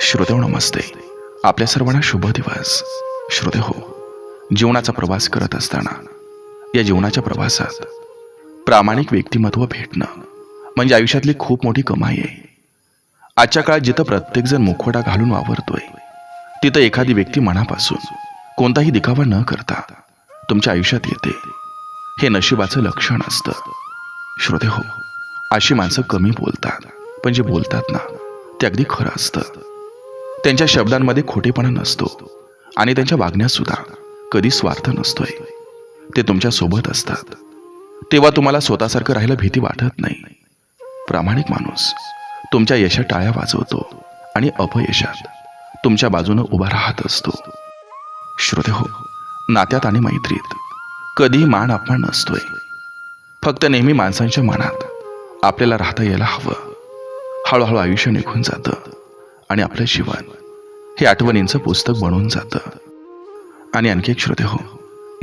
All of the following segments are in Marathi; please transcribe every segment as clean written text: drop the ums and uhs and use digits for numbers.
श्रोते हो, नमस्ते. आपल्या सर्वांना शुभ दिवस. श्रोते हो, जीवनाचा प्रवास करत असताना या जीवनाच्या प्रवासात प्रामाणिक व्यक्तिमत्व भेटणं म्हणजे आयुष्यातली खूप मोठी कमाई आहे. आजच्या काळात जिथं प्रत्येकजण मुखवटा घालून वावरतोय, तिथं एखादी व्यक्ती मनापासून कोणताही दिखावा न करता तुमच्या आयुष्यात येते, हे नशिबाचं लक्षण असतं. श्रोते हो, अशी माणसं कमी बोलतात, पण जे बोलतात ना ते अगदी खरं असतं. त्यांच्या शब्दांमध्ये खोटेपणा नसतो आणि त्यांच्या वागण्यात सुद्धा कधी स्वार्थ नसतोय. ते तुमच्या सोबत असतात तेव्हा तुम्हाला स्वतःसारखं राहायला भीती वाटत नाही. प्रामाणिक माणूस तुमच्या यशात टाळ्या वाजवतो आणि अपयशात तुमच्या बाजूनं उभा राहत असतो. श्रोते हो, नात्यात आणि मैत्रीत कधीही मान अपमान नसतोय. फक्त नेहमी माणसांच्या मनात आपल्याला राहता यायला हवं. हळूहळू आयुष्य निघून जातं आणि आपलं जीवन हे आठवणींचं पुस्तक बनून जातं. आणि आणखी एक श्रोते हो,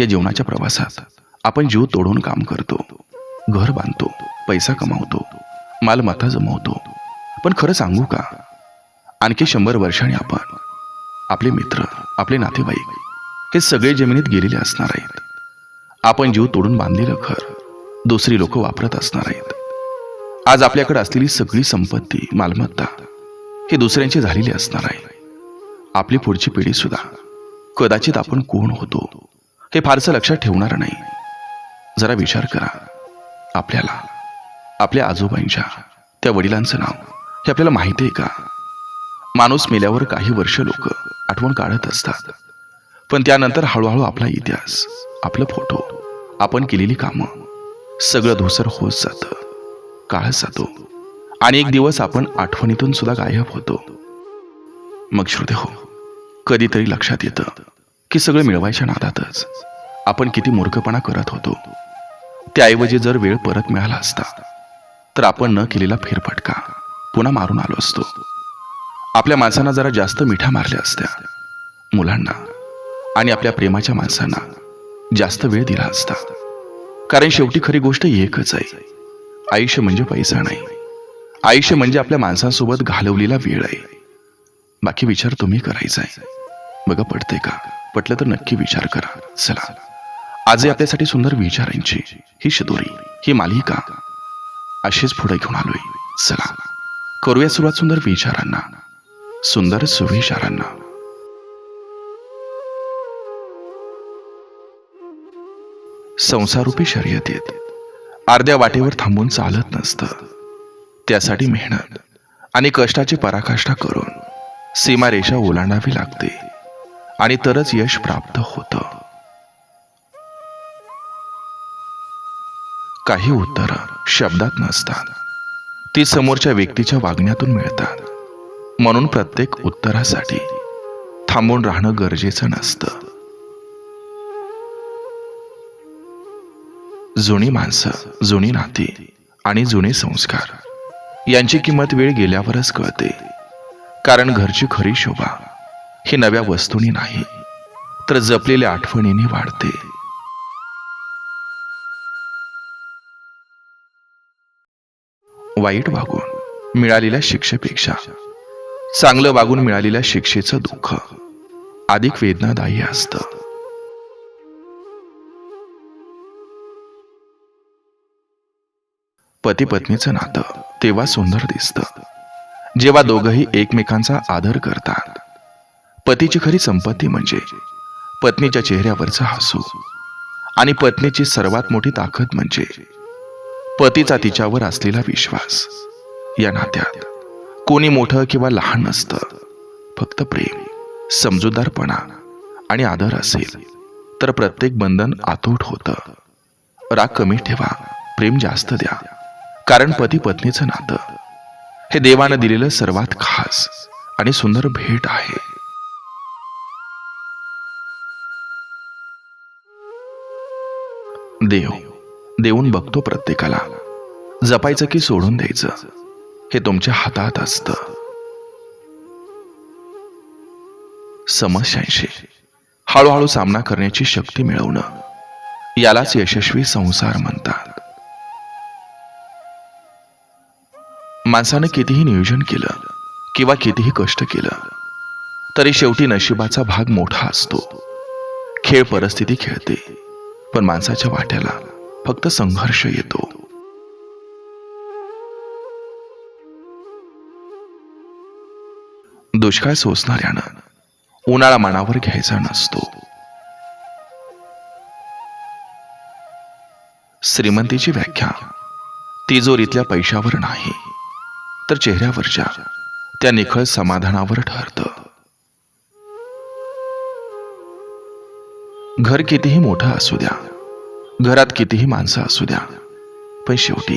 या जीवनाच्या प्रवासात आपण जीव तोडून काम करतो, घर बांधतो, पैसा कमावतो, मालमत्ता जमवतो. पण खरं सांगू का, आणखी 100 वर्षांनी आपण, आपले मित्र, आपले नातेवाईक हे सगळे जमिनीत गेलेले असणार आहेत. आपण जीव तोडून बांधलेलं घर दुसरी लोक वापरत असणार आहेत. आज आपल्याकडे असलेली सगळी संपत्ती, मालमत्ता हे दुसऱ्यांची झालेली असणार आहे. आपली पुढची पिढी सुद्धा कदाचित आपण कोण होतो हे फारसं लक्षात ठेवणार नाही. जरा विचार करा, आपल्याला आपल्या आजोबांच्या त्या वडिलांचं नाव हे आपल्याला माहिती आहे का? माणूस मेल्यावर काही वर्ष लोक आठवण काढत असतात, पण त्यानंतर हळूहळू आपला इतिहास, आपलं फोटो, आपण केलेली कामं सगळं धूसर होत जातं. काळ जातो आणि एक दिवस आपण आठवणीतून सुद्धा गायब होतो. मग श्रोते हो, कधीतरी लक्षात येतं की सगळं मिळवायच्या नादातच आपण किती मूर्खपणा करत होतो. त्याऐवजी जर वेळ परत मिळाला असता तर आपण न केलेला फेरफटका पुन्हा मारून आलो असतो. आपल्या माणसांना जरा जास्त मिठ्या मारल्या असत्या, मुलांना आणि आपल्या प्रेमाच्या माणसांना जास्त वेळ दिला असता. कारण शेवटी खरी गोष्ट एकच आहे, आयुष्य म्हणजे पैसा नाही. आयुष्य म्हणजे आपल्या माणसांसोबत घालवलेला वेळ आहे. बाकी विचार तुम्ही करायचा आहे. बघा, पटते का? पटलं तर नक्की विचार करा. चला, आजही आपल्यासाठी सुंदर विचारांची ही शिदोरी, ही मालिका अशीच पुढे घेऊन आलोय. चला, करूया सुरुवात सुंदर विचारांना, सुंदर सुविचारांना. संसारूपी शर्यतीत अर्ध्या वाटेवर थांबून चालत नसतं. त्यासाठी मेहनत आणि कष्टाची पराकाष्ठा करून सीमारेषा ओलांडावी लागते आणि तरच यश प्राप्त होतं. काही उत्तरं शब्दात नसतात, ती समोरच्या व्यक्तीच्या वागण्यातून मिळतात. म्हणून प्रत्येक उत्तरासाठी थांबून राहणं गरजेचं नसतं. जुनी माणसं, जुनी नाती आणि जुने संस्कार यांची किंमत वेळ गेल्यावरच कळते. कारण घरची खरी शोभा ही नव्या वस्तूंनी नाही, तर जपलेल्या आठवणींनी वाढते. वाईट वागून मिळालेल्या शिक्षेपेक्षा चांगलं वागून मिळालेल्या शिक्षेचं दुःख अधिक वेदनादायी असतं. पती पत्नीचं नातं तेव्हा सुंदर दिसतं जेव्हा दोघंही एकमेकांचा आदर करतात. पतीची खरी संपत्ती म्हणजे पत्नीच्या चेहऱ्यावरचं हसू, आणि पत्नीची सर्वात मोठी ताकद म्हणजे पतीचा तिच्यावर असलेला विश्वास. या नात्यात कोणी मोठं किंवा लहान नसतं, फक्त प्रेम, समजूतदारपणा आणि आदर असेल तर प्रत्येक बंधन अतूट होतं. राग कमी ठेवा, प्रेम जास्त द्या. कारण पती पत्नीचं नातं हे देवानं दिलेलं सर्वात खास आणि सुंदर भेट आहे. देव देऊन बघतो प्रत्येकाला, जपायचं की सोडून द्यायचं हे तुमच्या हातात असतं. समस्यांशी हळूहळू सामना करण्याची शक्ती मिळवणं, यालाच यशस्वी संसार म्हणतात. माणसानं कितीही नियोजन केलं किंवा कितीही कष्ट केलं तरी शेवटी नशिबाचा भाग मोठा असतो. खेळ परिस्थिती खेळते, पण माणसाच्या वाट्याला फक्त संघर्ष येतो. दुष्काळ सोसणाऱ्यानं उन्हाळा मनावर घ्यायचा नसतो. श्रीमंतीची व्याख्या तिजोरीतल्या पैशावर नाही, तर चेहऱ्यावरच्या त्या निखळ समाधानावर ठरतं. घर कितीही मोठं असू द्या, घरात कितीही माणसं असू द्या, पण शेवटी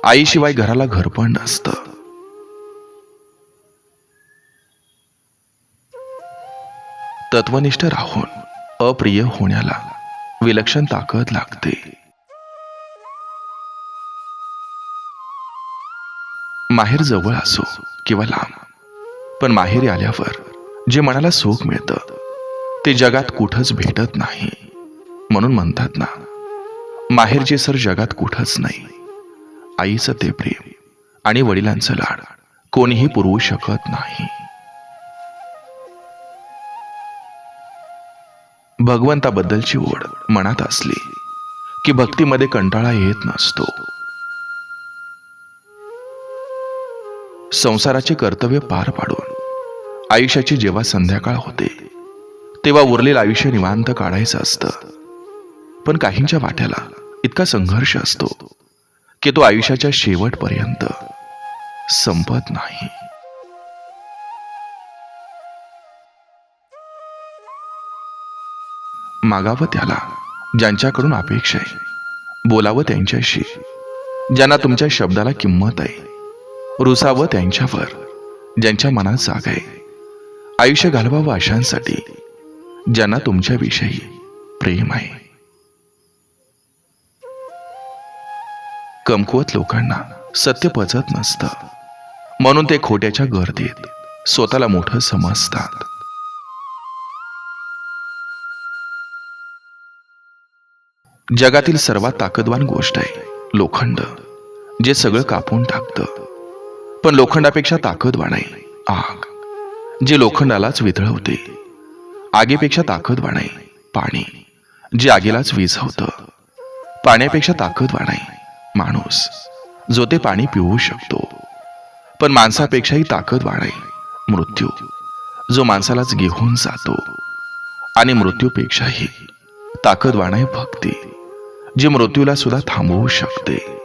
आईशिवाय घराला घर पण नसतं. तत्वनिष्ठ राहून अप्रिय होण्याला विलक्षण ताकद लागते. माहेर जवळ असो किंवा लांब, पण माहेरी आल्यावर जे मनाला सुख मिळतं ते जगात कुठंच भेटत नाही. म्हणून म्हणतात ना, माहेरचे सर जगात कुठंच नाही. आईचं ते प्रेम आणि वडिलांचं लाड कोणीही पुरवू शकत नाही. भगवंताबद्दलची ओढ मनात असली की भक्तीमध्ये कंटाळा येत नसतो. संसाराचे कर्तव्य पार पाडून आयुष्याची जेव्हा संध्याकाळ होते तेव्हा उरलेलं आयुष्य निवांत काढायचं असतं. पण काहींच्या वाट्याला इतका संघर्ष असतो की तो आयुष्याच्या शेवटपर्यंत संपत नाही. मागावं त्याला ज्यांच्याकडून अपेक्षा आहे, बोलावं त्यांच्याशी ज्यांना तुमच्या शब्दाला किंमत आहे, रुसावं त्यांच्यावर ज्यांच्या मनात जागा आहे, आयुष्य घालवावं अशांसाठी ज्यांना तुमच्याविषयी प्रेम आहे. कमकुवत लोकांना सत्य पचत नसतं, म्हणून ते खोट्याच्या गर्दीत स्वतःला मोठं समजतात. जगातील सर्वात ताकदवान गोष्ट आहे लोखंड, जे सगळं कापून टाकतं. पण लोखंडापेक्षा ताकदवान आहे आग, जे लोखंडालाच वितळवते. आगीपेक्षा ताकदवान आहे पाणी, जे आगीलाच विझवतं. पाण्यापेक्षा ताकदवान आहे माणूस, जो ते पाणी पिऊ शकतो. पण माणसापेक्षाही ताकदवान आहे मृत्यू, जो माणसालाच घेऊन जातो. आणि मृत्यूपेक्षाही ताकदवान आहे भक्ती, जी मृत्यूला सुद्धा थांबवू शकते.